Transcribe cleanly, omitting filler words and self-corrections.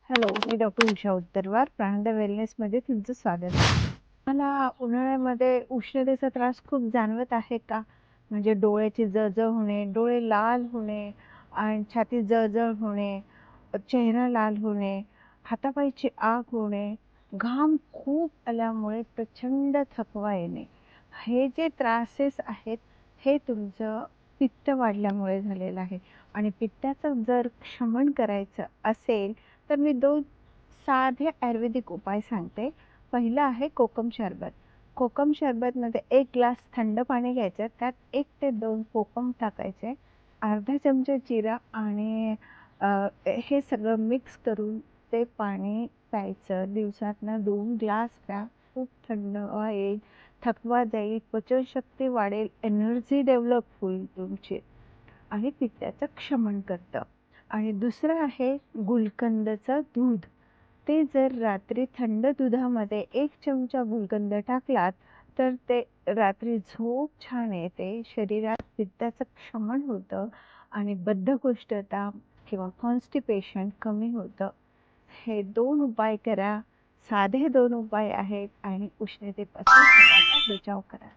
Hello, मी doctor Usha Uttarwar, प्राणदा वेलनेसमध्ये तुमचं स्वागत आहे. मला उन्हाळ्यामध्ये उष्णतेचा त्रास खूप जाणवत आहे का? म्हणजे डोळ्याची जळजळ होणे, डोळे लाल होणे आणि छातीत जळजळ होणे, चेहरा लाल होणे, हातापायची आग होणे, घाम खूप आल्यामुळे प्रचंड थकवा येणे. हे जे त्रासेस आहेत, हे तुमचं पित्त वाढल्यामुळे झालेलं आहे आणि पित्ताचं जर शमन करायचं असेल, तर मी 2 साधे आयुर्वेदिक उपाय सांगते. पहिलं आहे कोकम सरबत. कोकम सरबतमध्ये 1 ग्लास थंड पाणी घ्यायचं, त्यात 1 ते 2 कोकम टाकायचे, अर्धा चमचा जिरा आणि अ, हे सगळं मिक्स करून ते पाणी प्यायचं. दिवसातनं 2 ग्लास प्या. खूप थंडावा येईल, थकवा जाईल, पचनशक्ती वाढेल, एनर्जी डेव्हलप होईल तुमची आणि पित्ताचं क्षमन करतं. आणि दुसरं आहे गुलकंदचं दूध. ते जर रात्री थंड दुधामध्ये 1 चमचा गुलकंद टाकलात, तर ते रात्री झोप छान येते, शरीरात पित्ताचं क्षमन होतं आणि बद्धकोष्ठता किंवा कॉन्स्टिपेशन कमी होतं. हे 2 उपाय करा. साधे 2 उपाय आहेत आणि उष्णतेपासून स्वतःचा बचाव करा.